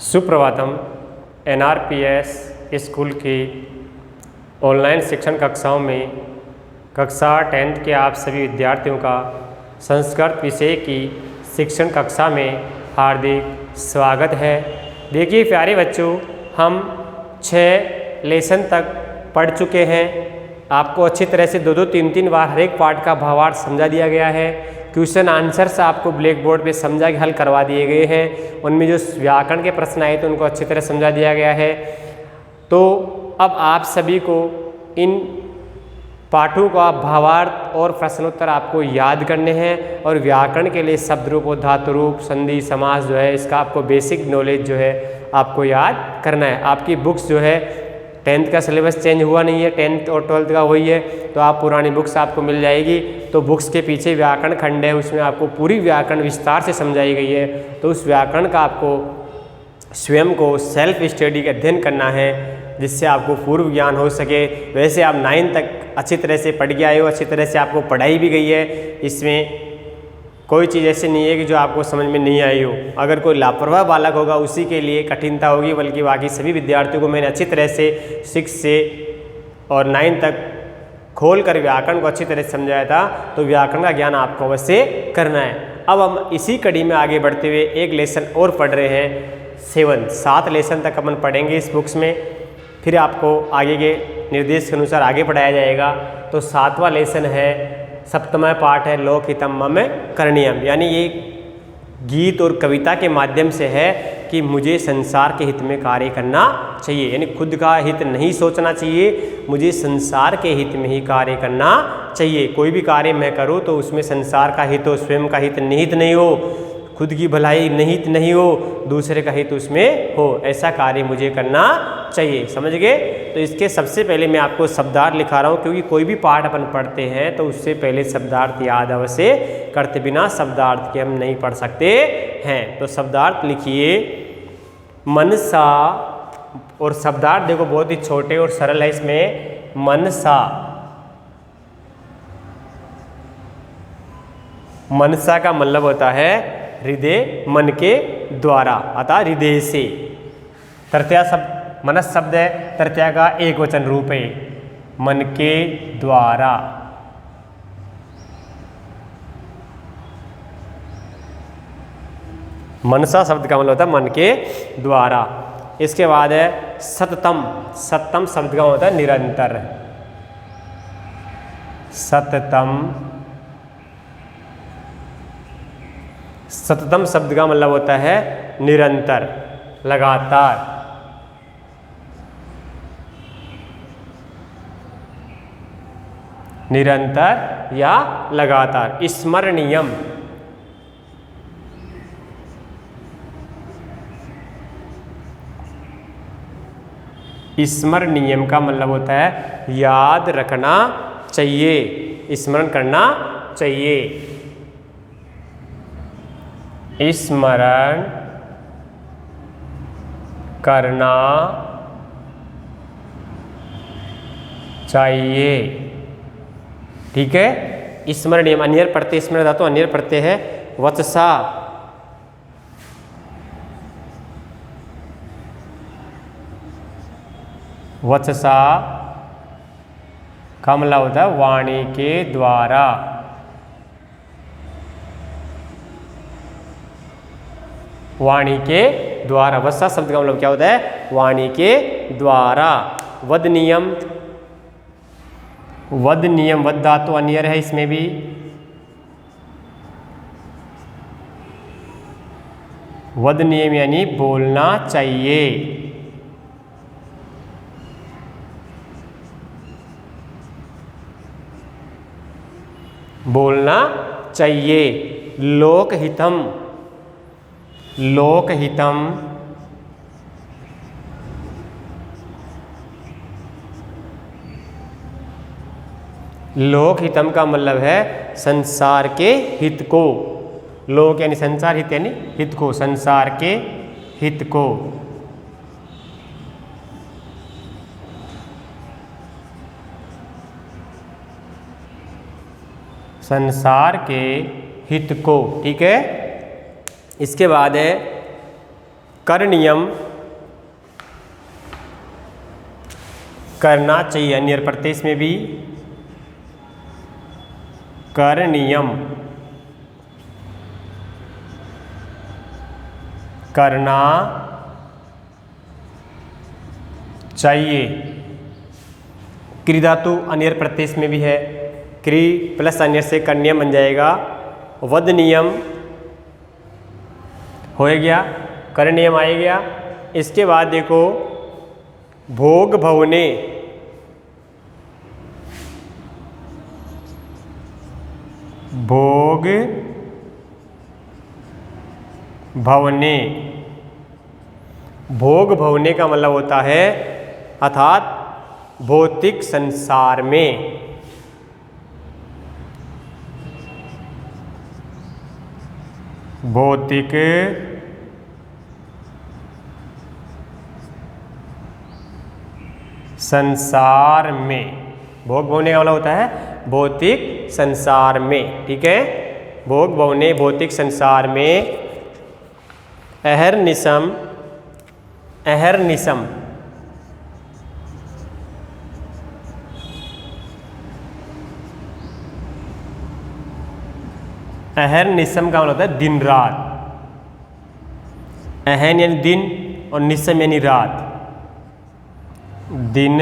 Suprabhatam. NRPS school की online शिक्षण कक्षाओं में कक्षा 10th के आप सभी विद्यार्थियों का संस्कृत विषय की शिक्षण कक्षा में हार्दिक स्वागत है। देखिए प्यारे बच्चों, हम 6 लेसन तक पढ़ चुके हैं। आपको अच्छी तरह से 2-2, 3-3 बार हर एक पार्ट का भावार्थ समझा दिया गया है। क्वेश्चन आंसर्स आपको ब्लैक बोर्ड पर समझा के हल करवा दिए गए हैं। उनमें जो व्याकरण के प्रश्न आए तो उनको अच्छी तरह समझा दिया गया है। तो अब आप सभी को इन पाठों का भावार्थ और प्रश्नोत्तर आपको याद करने हैं और व्याकरण के लिए शब्द रूप और धातु रूप, संधि, समास जो है इसका आपको बेसिक नॉलेज जो है आपको याद करना है। आपकी बुक्स जो है 10th का सिलेबस चेंज हुआ नहीं है, 10th और 12th का वही है, तो आप पुरानी बुक्स आपको मिल जाएगी। तो बुक्स के पीछे व्याकरण खंड है, उसमें आपको पूरी व्याकरण विस्तार से समझाई गई है। तो उस व्याकरण का आपको स्वयं को सेल्फ स्टडी का अध्ययन करना है, जिससे आपको पूर्व ज्ञान हो सके। वैसे आप 9 तक अच्छी तरह से पढ़ के आए हो, अच्छी तरह से आपको पढ़ाई भी गई है। इसमें कोई चीज़ ऐसी नहीं है कि जो आपको समझ में नहीं आई हो। अगर कोई लापरवाह बालक होगा उसी के लिए कठिनता होगी, बल्कि बाकी सभी विद्यार्थियों को मैंने अच्छी तरह से 6 से और 9 तक खोल कर व्याकरण को अच्छी तरह से समझाया था। तो व्याकरण का ज्ञान आपको अवश्य करना है। अब हम इसी कड़ी में आगे बढ़ते हुए एक लेसन और पढ़ रहे हैं। 7 लेसन तक अपन पढ़ेंगे इस बुक्स में, फिर आपको आगे के निर्देश के अनुसार आगे पढ़ाया जाएगा। तो 7वां लेसन है, 7वां पाठ है लोकहितम मम करणीयम, यानी ये गीत और कविता के माध्यम से है कि मुझे संसार के हित में कार्य करना चाहिए। यानी खुद का हित नहीं सोचना चाहिए, मुझे संसार के हित में ही कार्य करना चाहिए। कोई भी कार्य मैं करूँ तो उसमें संसार का हित हो, स्वयं का हित निहित नहीं हो, खुद की भलाई निहित नहीं हो, दूसरे का हित उसमें हो, ऐसा कार्य मुझे करना चाहिए। समझ गए? तो इसके सबसे पहले मैं आपको शब्दार्थ लिखा रहा हूँ, क्योंकि कोई भी पाठ अपन पढ़ते हैं तो उससे पहले शब्दार्थ याद अवश्य करते, बिना शब्दार्थ के हम नहीं पढ़ सकते हैं। तो शब्दार्थ लिखिए मनसा, और शब्दार्थ देखो बहुत ही छोटे और सरल है इसमें। मनसा, मनसा का मतलब होता है हृदय, मन के द्वारा, अतः हृदय से। तृतीया शब्द मनस शब्द है, तृतीया का एक वचन रूप है, मन के द्वारा। मनसा शब्द का मतलब होता है मन के द्वारा। इसके बाद है सततम, सततम शब्द का होता है निरंतर। सततम, सततम शब्द का मतलब होता है निरंतर, लगातार। निरंतर या लगातार। स्मरणीयम, स्मरणीयम का मतलब होता है याद रखना चाहिए, स्मरण करना चाहिए। स्मरण करना चाहिए, ठीक है। स्मरणीय, अन्यर प्रत्यय स्मरण धातु अन्यर प्रत्यय है। वत्सा, वत्सा का मतलब होता है वाणी के द्वारा। वाणी के द्वारा, वत्सा शब्द का मतलब क्या होता है? वाणी के द्वारा। वद नियम, वद नियम, वद धातु अन्यर है इसमें भी। वद नियम यानी बोलना चाहिए। बोलना चाहिए। लोकहितम, लोकहितम, लोकहितम का मतलब है संसार के हित को। लोक यानी संसार, हित यानी हित को, संसार के हित को। संसार के हित को, ठीक है। इसके बाद है करणीयम करना चाहिए, अन्य प्रत्यय में भी करणीयम करना चाहिए। क्री धातु अन्य प्रत्यय में भी है, क्री प्लस अन्य से करणीयम बन जाएगा, वदनीयम हो गया, करणीयम आ गया। इसके बाद देखो भोग भवने, भोग भवने, भोग भवने का मतलब होता है अर्थात भौतिक संसार में, भौतिक संसार में, भोग भवने का मतलब होता है भौतिक संसार में। ठीक है, भोग भवने भौतिक संसार में, अहर्निशम, अहर्निशम अहर्निशम का मतलब होता है दिन रात, अहन यानी दिन और निशम यानी रात, दिन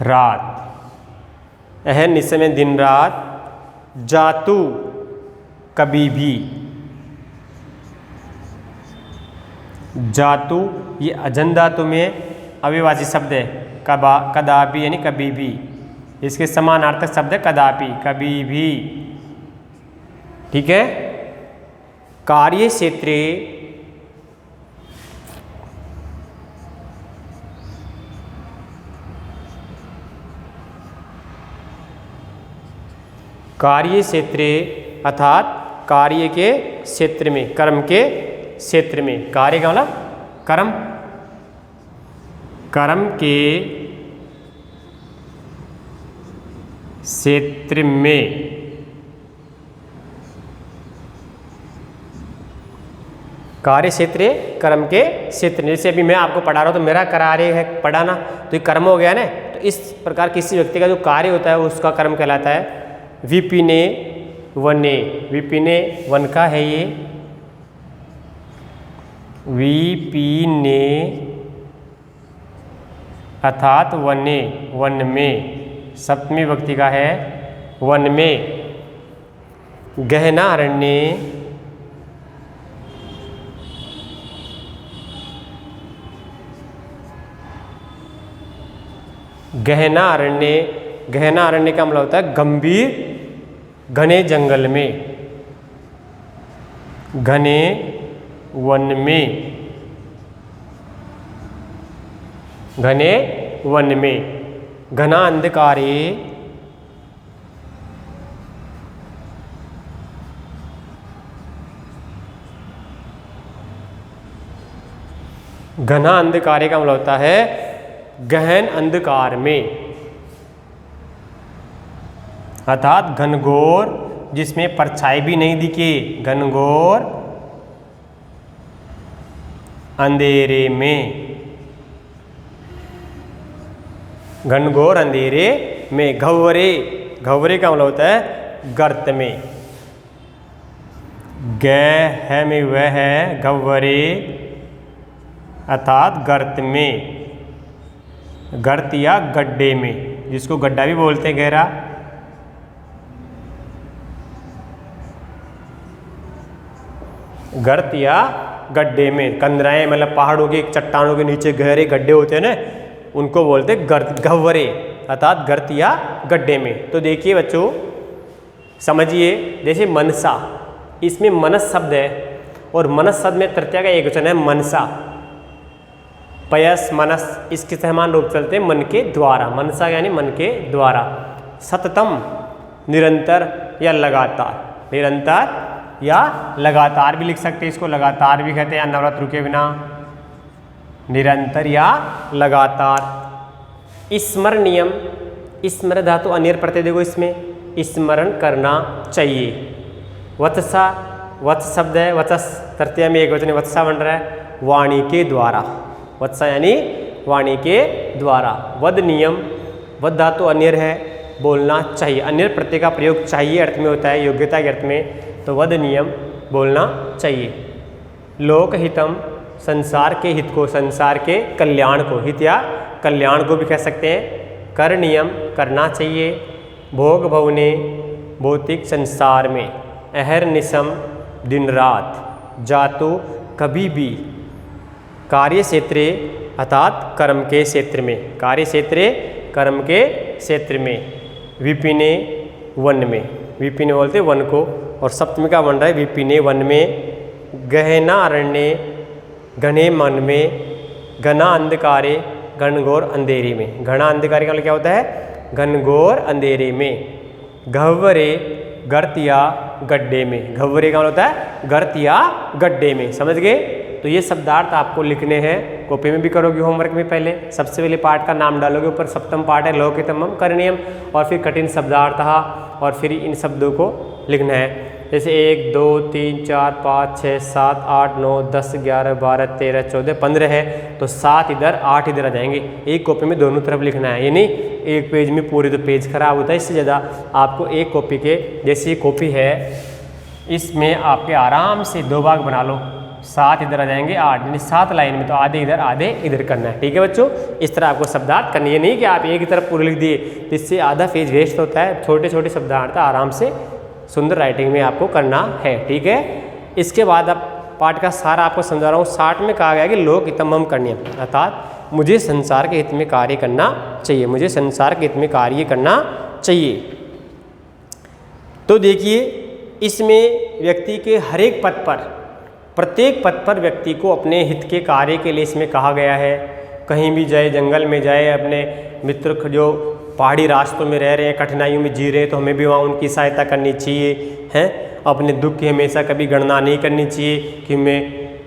रात, अहन निशम यानी दिन रात। जातु कभी भी, जातु ये अजन धातु में अविभाज्य शब्द है, कदापि यानी कभी भी, इसके समानार्थक शब्द है कदापि, कभी भी। ठीक है, कार्य क्षेत्रे कार्य क्षेत्रे अर्थात कार्य के क्षेत्र में, कर्म के क्षेत्र में, कार्य का मतलब कर्म, कर्म के क्षेत्र में, कार्य क्षेत्र कर्म के क्षेत्र। जैसे अभी मैं आपको पढ़ा रहा हूँ तो मेरा कार्य है पढ़ाना, तो ये कर्म हो गया ना। तो इस प्रकार किसी व्यक्ति का जो कार्य होता है उसका कर्म कहलाता है। विपिने वने, विपिने वन का है ये, विपिने अर्थात वने, वन में, सप्तमी विभक्ति का है, वन में। गहना अरण्य, गहना अरण्य, गहना अरण्य का मतलब होता है गंभीर घने जंगल में, घने वन में, घने वन में। घना अंधकारे, घना अंधकारे का मतलब होता है गहन अंधकार में, अर्थात घनघोर जिसमें परछाई भी नहीं दिखे, घनघोर अंधेरे में, घनघोर अंधेरे में। घवरे, घवरे का मतलब होता है गर्त में, गह है में वह है, घवरे अर्थात गर्त में, गर्त या गड्ढे में, जिसको गड्ढा भी बोलते हैं गहरा। गर्त या गड्ढे में, कंदराएं मतलब पहाड़ों के चट्टानों के नीचे गहरे गड्ढे होते हैं ना, उनको बोलते हैं गर्त, घवरे अर्थात गर्त या गड्ढे में। तो देखिए बच्चों समझिए, जैसे मनसा, इसमें मनस शब्द है और मनस शब्द में तृतीया का एक वचन है मनसा, पयस मनस इसके समान रूप चलते हैं मन के द्वारा, मनसा यानी मन के द्वारा। सततम निरंतर या लगातार, निरंतर या लगातार भी लिख सकते हैं, इसको लगातार भी कहते हैं, अनवरत रुके बिना, निरंतर या लगातार। स्मरणीयम, स्मर धातु अन्य प्रत्यय देखो इसमें, स्मरण करना चाहिए। वत्सा, वत्स शब्द है, वत्स तृतीया में एक वचन वत्सा बन रहा है, वाणी के द्वारा, वत्सा यानी वाणी के द्वारा। वद नियम, वद धातु अन्यर है, बोलना चाहिए, अन्यर प्रत्यय का प्रयोग चाहिए अर्थ में होता है, योग्यता के अर्थ में, तो वद नियम बोलना चाहिए। लोकहितम, संसार के हित को, संसार के कल्याण को, हित या कल्याण को भी कह सकते हैं। कर नियम, करना चाहिए। भोग भवने, भौतिक संसार में। अहर्निशम, दिन रात। जातु, कभी भी। कार्य क्षेत्रे अर्थात कर्म के क्षेत्र में, कार्य क्षेत्रे कर्म के क्षेत्र में। विपिने, वन में, विपिने बोलते वन को, और सप्तमी का बन रहा है विपिने वन में। गहना अरण्य, घने मन में। घना अंधकारे, घनघोर अंधेरे में। घना अंधकारे का मतलब क्या होता है, घनघोर अंधेरे में। घव्वरे, गर्त या गड्ढे में। घव्वरे का मतलब होता है गर्त या गड्ढे में, समझ गए। तो ये शब्दार्थ आपको लिखने हैं, कॉपी में भी करोगे होमवर्क में। पहले सबसे पहले पाठ का नाम डालोगे, ऊपर सप्तम पाठ है लोकहितम करणीयम, और फिर कठिन शब्दार्थ, और फिर इन शब्दों को लिखना है। जैसे 1 2 3 4 5 6 7 8 9 10 11 12 13 14 15 है, तो 7 इधर 8 इधर आ जाएंगे। एक कॉपी में दोनों तरफ लिखना है, ये नहीं एक पेज में पूरे, तो पेज खराब होता है। इससे ज़्यादा आपको एक कॉपी के, जैसे ये कॉपी है इसमें आपके आराम से 2 भाग बना लो, 7 इधर आ जाएंगे 8, यानी 7 लाइन में, तो आधे इधर करना है। ठीक है बच्चों, इस तरह आपको शब्दार्थ करनी है, नहीं कि आप एक ही तरफ पूरे लिख दिए, तो इससे आधा पेज वेस्ट होता है। छोटे छोटे शब्दार्थ आराम से सुंदर राइटिंग में आपको करना है। ठीक है, इसके बाद अब पाठ का सारा आपको समझा रहा हूँ। 60 में कहा गया कि लोकहितम करणीयम, अर्थात मुझे संसार के हित में कार्य करना चाहिए, मुझे संसार के हित में कार्य करना चाहिए। तो देखिए, इसमें व्यक्ति के हर एक पद पर, प्रत्येक पद पर व्यक्ति को अपने हित के कार्य के लिए इसमें कहा गया है। कहीं भी जाए, जंगल में जाए, अपने मित्र जो पहाड़ी रास्तों में रह रहे हैं, कठिनाइयों में जी रहे हैं, तो हमें भी वहाँ उनकी सहायता करनी चाहिए, हैं। अपने दुख की हमेशा कभी गणना नहीं करनी चाहिए कि मैं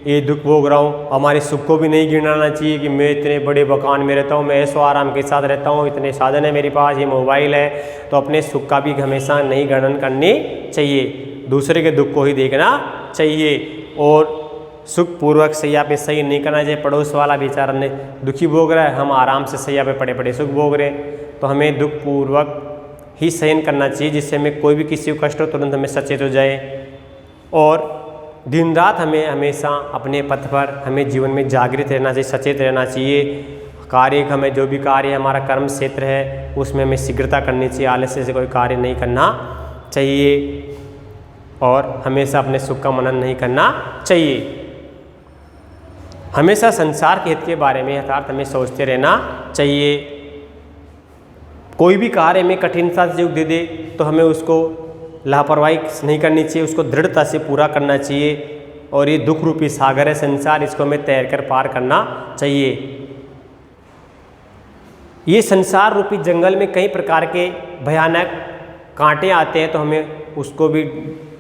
ये दुख भोग रहा हूँ। हमारे सुख को भी नहीं गिनाना चाहिए कि मैं इतने बड़े मकान में रहता हूँ, मैं ऐशो आराम के साथ रहता हूँ, इतने साधन है मेरे पास, ये मोबाइल है। तो अपने सुख का भी हमेशा नहीं गणन करनी चाहिए, दूसरे के दुख को ही देखना चाहिए। और सुखपूर्वक सैया पे सही नहीं करना चाहिए। पड़ोस वाला बेचारा ने दुखी भोग रहा है, हम आराम से सैया पे पड़े पड़े सुख भोग रहे हैं, तो हमें दुखपूर्वक ही सहन करना चाहिए, जिससे हमें कोई भी किसी को कष्ट हो तुरंत हमें सचेत हो जाए। और दिन रात हमें हमेशा अपने पथ पर हमें जीवन में जागृत रहना चाहिए, सचेत रहना चाहिए। कार्य हमें जो भी कार्य हमारा कर्म क्षेत्र है उसमें हमें शीघ्रता करनी चाहिए, आलस्य से कोई कार्य नहीं करना चाहिए, और हमेशा अपने सुख का मनन नहीं करना चाहिए। हमेशा संसार के हित के बारे में यथार्थ हमें सोचते रहना चाहिए। कोई भी कार्य में कठिनता से दे दे तो हमें उसको लापरवाही नहीं करनी चाहिए, उसको दृढ़ता से पूरा करना चाहिए। और ये दुख रूपी सागर है संसार, इसको हमें तैर कर पार करना चाहिए। ये संसार रूपी जंगल में कई प्रकार के भयानक कांटे आते हैं, तो हमें उसको भी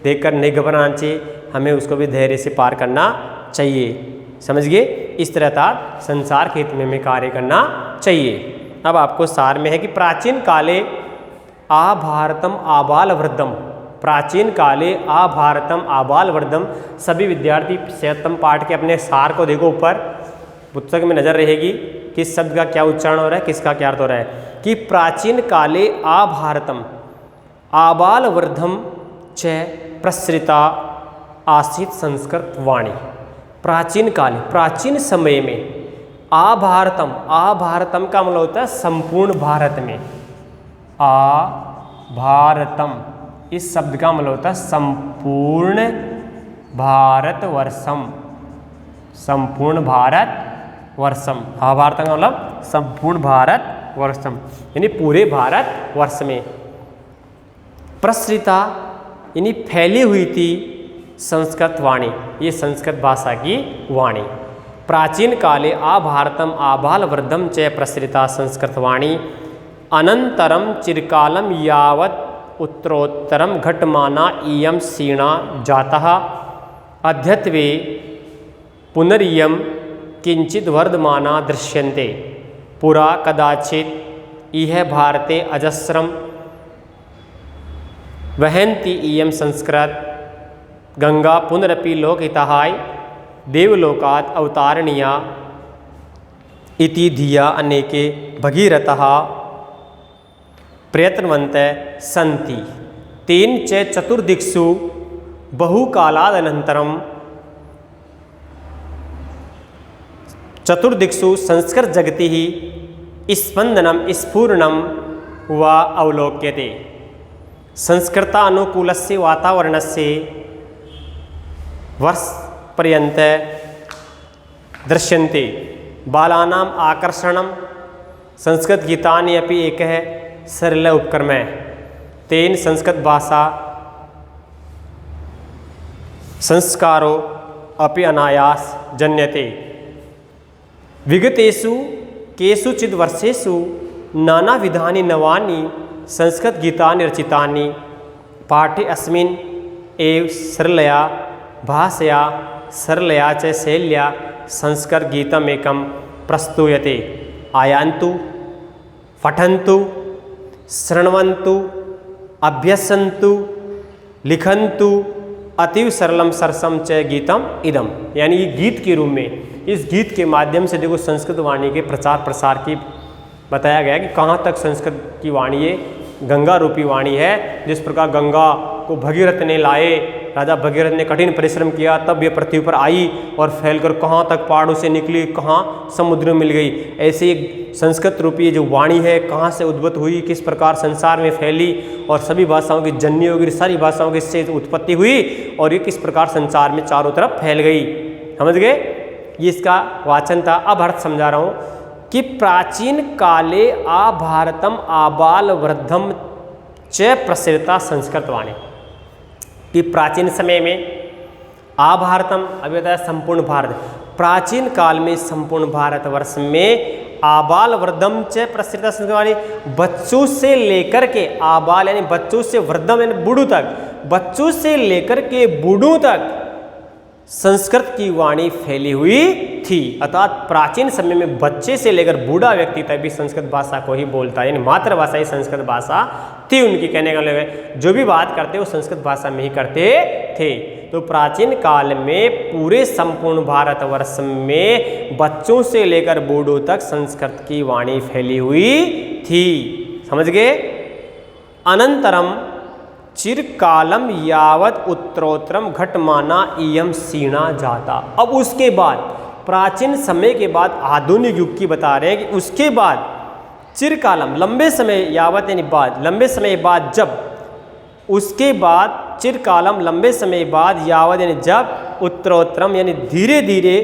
देखकर नहीं घबराना चाहिए, हमें उसको भी धैर्य से पार करना चाहिए। समझ गए, इस तरह था संसार के हित में हमें कार्य करना चाहिए। अब आपको सार में है कि प्राचीन काले आभारतम आबाल वृद्धम, प्राचीन काले आभारतम आबाल वृद्धम। सभी विद्यार्थी सप्तम पाठ के अपने सार को देखो, ऊपर पुस्तक में नजर रहेगी किस शब्द का क्या उच्चारण हो रहा है, किसका क्या अर्थ हो रहा है। कि प्राचीन काले आभारतम आबाल वृद्धम च प्रसृता आसीत संस्कृत वाणी। प्राचीन काल, प्राचीन समय में आभारतम, आभारतम का मतलब होता है संपूर्ण भारत में। आभारतम इस शब्द का मतलब होता है संपूर्ण भारतवर्षम, संपूर्ण भारतवर्षम। आभारतम का मतलब संपूर्ण भारतवर्षम, यानी पूरे भारतवर्ष में। प्रसृता यानी फैली हुई थी संस्कृत वाणी, ये संस्कृत भाषा की वाणी। प्राचीन काले आभारतम आबाल वृद्धम च प्रसृता संस्कृत वाणी। अनंतरम चिरकालम यावत् उत्तरोत्तरम घटमाना इयम क्षीणा जातः अद्यत्वे पुनरियम किंचित वर्धमाना दृश्यन्ते। पुरा कदाचित् इह भारते अजस्रम वहन्ति इयम संस्कृत गंगा पुनरपि लोकहिताय देवलोकात् अवतारणीया इति धिया अनेके भगीरथः प्रयत्नवन्तः सन्ति तेन च चतुर्दिक्षु बहुकालादनन्तरं चतुर्दिक्षु संस्कृत जगति स्पंदनम स्फुरणम व अवलोक्यते। संस्कृतानुकूलस्य वातावरणस्य वर्षपर्यन्त दृश्यन्ते। बालानाम् आकर्षणं संस्कृतगीतानि अपि एकः सरल उपक्रमः। तेन संस्कृतभाषा संस्कारो अपि अनायास जन्यते। विगतेषु केषुचित् वर्षेषु नानाविधानि नवानि संस्कृतगीतानि रचितानि। पाठे अस्मिन् एव सरलया भाषया सरलया च शैल्या संस्कृतगीतमेकं प्रस्तूयते। आयान्तु पठन्तु शृण्वन्तु अभ्यसन्तु लिखन्तु अतीव सरलम सरसम च गीतम इदम। यानी गीत के रूप में, इस गीत के माध्यम से देखो संस्कृत वाणी के प्रचार प्रसार की बताया गया कि कहाँ तक संस्कृत की वाणी ये गंगा रूपी वाणी है। जिस प्रकार गंगा को भगीरथ ने लाए, राजा भगीरथ ने कठिन परिश्रम किया, तब ये पृथ्वी पर आई और फैलकर कहाँ तक पहाड़ों से निकली, कहाँ समुद्र में मिल गई। ऐसे संस्कृत रूपी जो वाणी है कहाँ से उद्भूत हुई, किस प्रकार संसार में फैली और सभी भाषाओं की जन्य होगी, सारी भाषाओं की इससे उत्पत्ति हुई और ये किस प्रकार संसार में चारों तरफ फैल गई। समझ गए? ये इसका वाचन था। अब अर्थ समझा रहा हूँ कि प्राचीन काले आ भारतम आबाल वृद्धम च प्रसृता संस्कृत वाणी। कि प्राचीन समय में आ भारतम, अभी बताया संपूर्ण भारत, प्राचीन काल में संपूर्ण भारतवर्ष में आबाल वृद्धम च प्रसृता संस्कृत वाणी, बच्चों से लेकर के आबाल यानी बच्चों से वृद्धम यानी बूढ़ों तक, बच्चों से लेकर के बूढ़ों तक संस्कृत की वाणी फैली हुई थी। अर्थात प्राचीन समय में बच्चे से लेकर बूढ़ा व्यक्ति तक भी संस्कृत भाषा को ही बोलता है, यानी मातृभाषा ही संस्कृत भाषा थी उनकी। कहने का मतलब है जो भी बात करते वो संस्कृत भाषा में ही करते थे। तो प्राचीन काल में पूरे संपूर्ण भारतवर्ष में बच्चों से लेकर बूढ़ों तक संस्कृत की वाणी फैली हुई थी। समझ गए? अनंतरम चिरकालम यावत उत्तरोत्तरम घटमाना इयम सीणा जाता। अब उसके बाद प्राचीन समय के बाद आधुनिक युग की बता रहे हैं कि उसके बाद चिरकालम लंबे समय यावत यानी बाद, लंबे समय बाद जब, उसके बाद चिरकालम लंबे समय बाद यावत यानी जब, उत्तरोत्तरम यानी धीरे धीरे,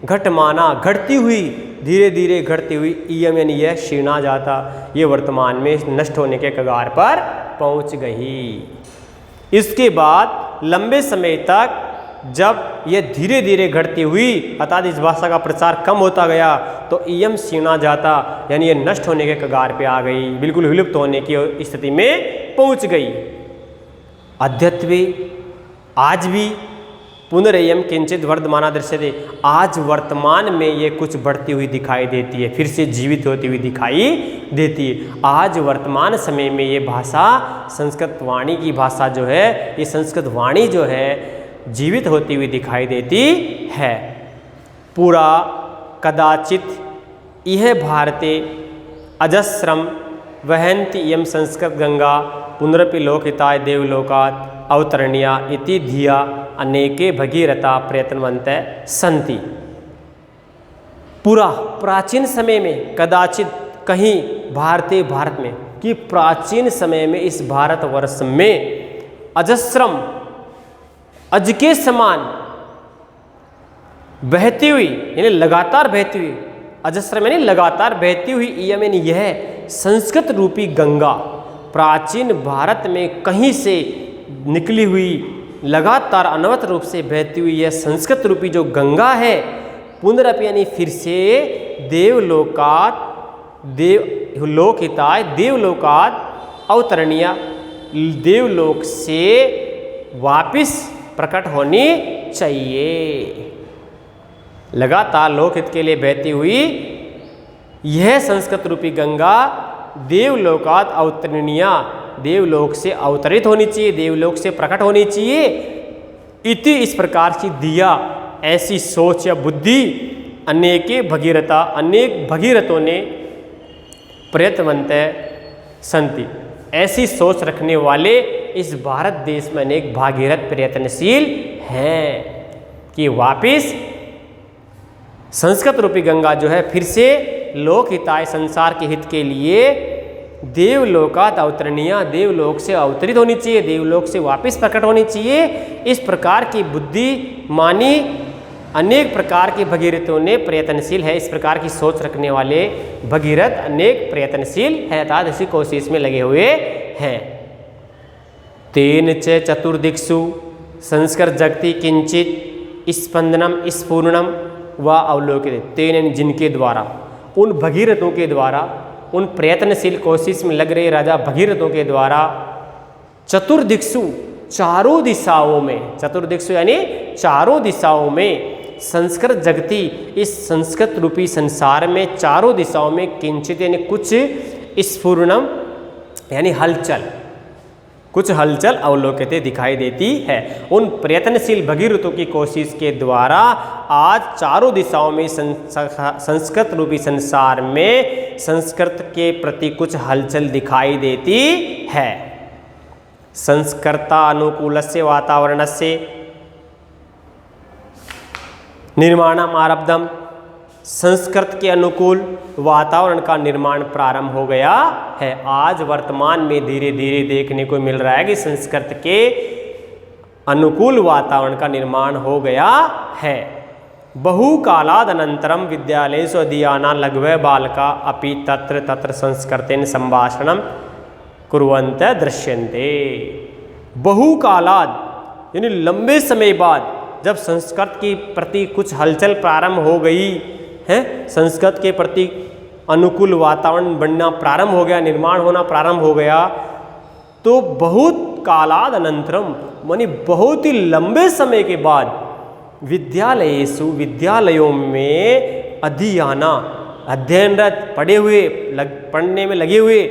घटमाना घटती हुई, धीरे धीरे घटती हुई, इयम यानी यह क्षीणा जाता, ये वर्तमान में नष्ट होने के कगार पर पहुंच गई। इसके बाद लंबे समय तक जब ये धीरे धीरे घटती हुई अर्थात इस भाषा का प्रचार कम होता गया तो इयम क्षीणा जाता यानी ये नष्ट होने के कगार पे आ गई, बिल्कुल विलुप्त होने की स्थिति में पहुंच गई। अद्यत्वे आज भी पुनरेयम किंचित वर्धमाना दृश्यते, आज वर्तमान में ये कुछ बढ़ती हुई दिखाई देती है, फिर से जीवित होती हुई दिखाई देती है। आज वर्तमान समय में ये भाषा संस्कृत वाणी की भाषा जो है, ये संस्कृत वाणी जो है जीवित होती हुई दिखाई देती है। पूरा कदाचित यह भारते अजस्रम वहन्ति इयं संस्कृत गंगा पुनरपि लोकहिताय देवलोकात् अवतरणीया इति धिया अनेके भगीरथा प्रयत्नवन्तः सन्ति। पूरा प्राचीन समय में कदाचित कहीं भारत में कि प्राचीन समय में इस भारतवर्ष में अजस्रम अज के समान बहती हुई यानी लगातार बहती हुई, अजस्रम यानी लगातार बहती हुई, इयम यानी यह संस्कृत रूपी गंगा प्राचीन भारत में कहीं से निकली हुई लगातार अनवरत रूप से बहती हुई यह संस्कृत रूपी जो गंगा है, पुनरपि यानी फिर से देवलोकात देवलोकहिताय देवलोकात अवतरणीया देवलोक से वापिस प्रकट होनी चाहिए। लगातार लोकहित के लिए बहती हुई यह संस्कृत रूपी गंगा देवलोकात अवतरणीया देवलोक से अवतरित होनी चाहिए, देवलोक से प्रकट होनी चाहिए। इति इस प्रकार की दिया ऐसी सोच या बुद्धि अनेके भगीरथा अनेक भगीरथों ने प्रयत्नवंतः संति। ऐसी सोच रखने वाले इस भारत देश में अनेक भागीरथ प्रयत्नशील हैं कि वापिस संस्कृत रूपी गंगा जो है फिर से लोक हिताय संसार के हित के लिए देवलोकात अवतरणीय देवलोक से अवतरित होनी चाहिए, देवलोक से वापस प्रकट होनी चाहिए। इस प्रकार की बुद्धि मानी अनेक प्रकार के भगीरथों ने प्रयत्नशील है। इस प्रकार की सोच रखने वाले भगीरथ अनेक प्रयत्नशील है अर्थात इसी कोशिश में लगे हुए हैं। तेन च चतुर्दिक्षु संस्कृत जगति किंचित स्पंदनम स्फूर्णम व अवलोकित। तेन जिनके द्वारा, उन भगीरथों के द्वारा, उन प्रयत्नशील कोशिश में लग रहे राजा भगीरथों के द्वारा चतुर्दिक्षु चारों दिशाओं में, चतुर्दिक्षु यानी चारों दिशाओं में संस्कृत जगति इस संस्कृत रूपी संसार में चारों दिशाओं में किंचित यानी कुछ स्फुरणम यानी हलचल, कुछ हलचल अवलोकित दिखाई देती है। उन प्रयत्नशील भगीरथों की कोशिश के द्वारा आज चारों दिशाओं में संस्कृत रूपी संसार में संस्कृत के प्रति कुछ हलचल दिखाई देती है। संस्कृता अनुकूलस्य वातावरणस्य निर्माणम आरब्धम। संस्कृत के अनुकूल वातावरण का निर्माण प्रारंभ हो गया है। आज वर्तमान में धीरे धीरे देखने को मिल रहा है कि संस्कृत के अनुकूल वातावरण का निर्माण हो गया है। बहुकालाद अनंतरम विद्यालयेषु अधीयाना लघवः बालका अपि तत्र तत्र संस्कृतेन संभाषणम कुर्वन्तः दृश्यन्ते। बहुकालाद यानी लंबे समय बाद जब संस्कृत के प्रति कुछ हलचल प्रारंभ हो गई है, संस्कृत के प्रति अनुकूल वातावरण बनना प्रारंभ हो गया, निर्माण होना प्रारंभ हो गया, तो बहुत कालाद अनंतरम मानी बहुत ही लंबे समय के बाद विद्यालयेषु विद्यालयों में अधीयाना अध्ययनरत पढ़े हुए पढ़ने में लगे हुए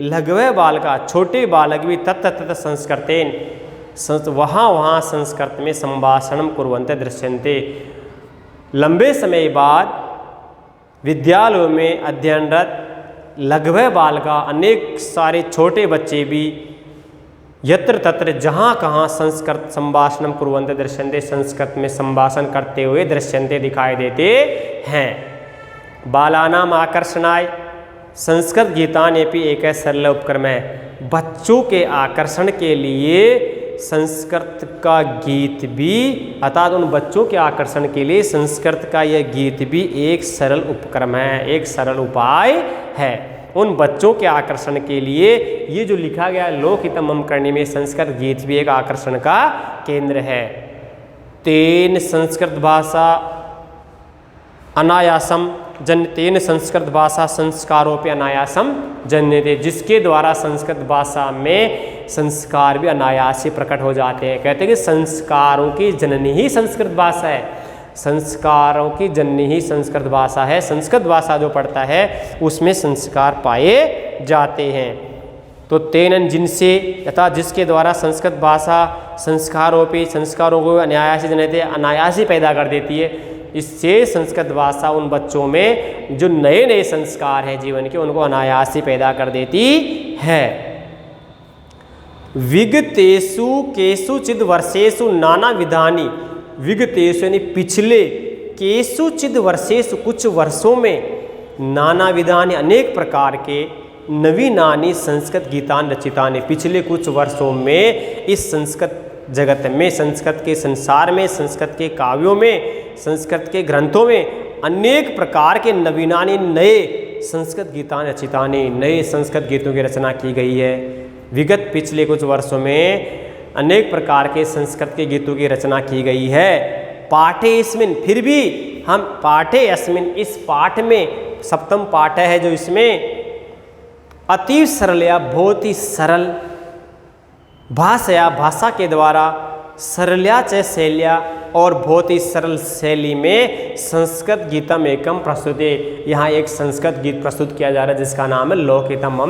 लघवः बालका छोटे बालक भी तत्र तत्र संस्कृतेन वहाँ संस्कृत में संभाषणम कुर्वन्ते दृश्यन्ते। लंबे समय बाद विद्यालयों में अध्ययनरत लघवः बालका अनेक सारे छोटे बच्चे भी यत्र तत्र जहाँ कहाँ संस्कृत संभाषणम कुर्वन्ते दृश्यन्ते संस्कृत में संभाषण करते हुए दृश्यन्ते दिखाई देते हैं। बालानाम आकर्षणाय संस्कृत गीतान्यपि एक सरल उपक्रम है। बच्चों के आकर्षण के लिए संस्कृत का गीत भी अर्थात उन बच्चों के आकर्षण के लिए संस्कृत का यह गीत भी एक सरल उपक्रम है, एक सरल उपाय है। उन बच्चों के आकर्षण के लिए ये जो लिखा गया लोकहितम करने में संस्कृत गीत भी एक आकर्षण का केंद्र है। तेन संस्कृत भाषा अनायासम तेन संस्कृत भाषा संस्कारों पे अनायासम जन्यते। जिसके द्वारा संस्कृत भाषा में संस्कार भी अनायास ही प्रकट हो जाते हैं। कहते हैं कि संस्कारों की जननी ही संस्कृत भाषा है, संस्कारों की जननी ही संस्कृत भाषा है। संस्कृत भाषा जो पढ़ता है उसमें संस्कार पाए जाते हैं। तो तेन जिनसे तथा जिसके द्वारा संस्कृत भाषा संस्कारों को अनायास ही जनते अनायास ही पैदा कर देती है। इससे संस्कृत भाषा उन बच्चों में जो नए नए संस्कार हैं जीवन के उनको अनायास ही पैदा कर देती है। विगतेषु केषुचिद वर्षेषु नाना विधानि, विगतेषु यानी पिछले, केषुचिद वर्षेषु कुछ वर्षों में, नाना विधानि अनेक प्रकार के, नवीनानि संस्कृत गीतानि रचितानि पिछले कुछ वर्षों में इस संस्कृत जगत में, संस्कृत के संसार में, संस्कृत के काव्यों में, संस्कृत के ग्रंथों में अनेक प्रकार के नवीनानि नए संस्कृत गीतानि रचितानि नए संस्कृत गीतों की रचना की गई है। विगत पिछले कुछ वर्षों में अनेक प्रकार के संस्कृत के गीतों की रचना की गई है। पाठे इसमें फिर भी हम पाठे अस्मिन इस पाठ में सप्तम पाठ है जो इसमें अति सरल या बहुत ही सरल भाषा भाषा के द्वारा सरल्या च शैल्या और बहुत ही सरल शैली में संस्कृत गीतम एकम प्रस्तुत है। यहाँ एक संस्कृत गीत प्रस्तुत किया जा रहा है जिसका नाम है लोकहितम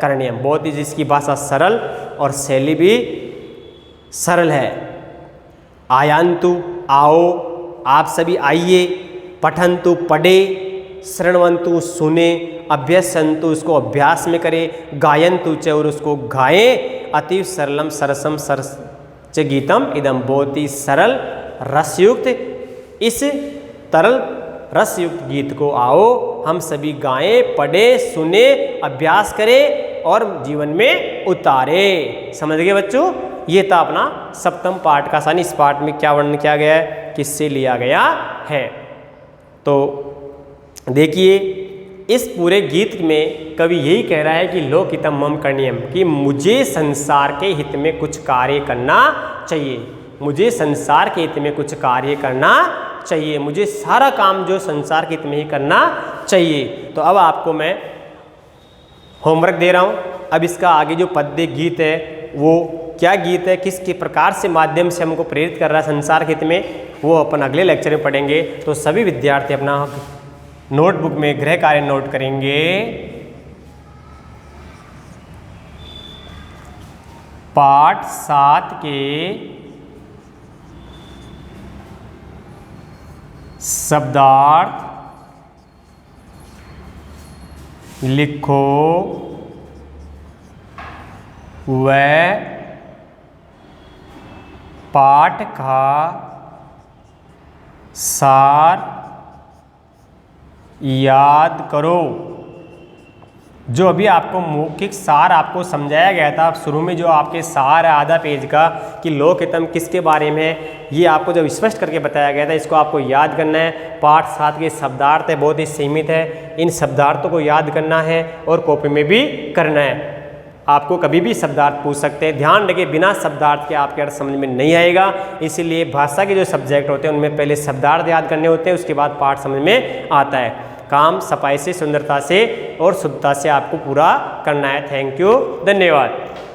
करणीयम। बहुत ही जिसकी भाषा सरल और शैली भी सरल है। आयन्तु आओ, आप सभी आइए, पठन्तु पढ़े, शृण्वन्तु सुने, अभ्यसन्तु उसको अभ्यास में करें, गायन्तु च और उसको गाएं, अतीव सरलम सरसम सरस च गीतम इदम, बहुत ही सरल रसयुक्त इस तरल रसयुक्त गीत को आओ हम सभी गाएं, पढ़ें, सुने, अभ्यास करें और जीवन में उतारे। समझ गए बच्चों? ये था अपना सप्तम पाठ का सानी। इस पाठ में क्या वर्णन किया गया है, किससे लिया गया है। तो देखिए इस पूरे गीत में कवि यही कह रहा है कि लोकहितम मम करणीयम, कि मुझे संसार के हित में कुछ कार्य करना चाहिए, मुझे संसार के हित में कुछ कार्य करना चाहिए, मुझे सारा काम जो संसार के हित में ही करना चाहिए। तो अब आपको मैं होमवर्क दे रहा हूँ। अब इसका आगे जो पद्य गीत है वो क्या गीत है, किसके प्रकार से माध्यम से हमको प्रेरित कर रहा है संसार के हित में, वो अपन अगले लेक्चर में पढ़ेंगे। तो सभी विद्यार्थी अपना नोटबुक में गृह कार्य नोट करेंगे। पाठ 7 के शब्दार्थ लिखो व पाठ का सार याद करो। जो अभी आपको मौखिक सार आपको समझाया गया था शुरू में, जो आपके सार है आधा पेज का कि लोकहितम किसके बारे में है, ये आपको जब स्पष्ट करके बताया गया था, इसको आपको याद करना है। पाठ 7 के शब्दार्थ है बहुत ही सीमित है, इन शब्दार्थों को याद करना है और कॉपी में भी करना है। आपको कभी भी शब्दार्थ पूछ सकते हैं, ध्यान रखिए बिना शब्दार्थ के आपके अर्थ समझ में नहीं आएगा। इसीलिए भाषा के जो सब्जेक्ट होते हैं उनमें पहले शब्दार्थ याद करने होते हैं, उसके बाद पाठ समझ में आता है। काम सफाई से, सुंदरता से और शुद्धता से आपको पूरा करना है। थैंक यू, धन्यवाद।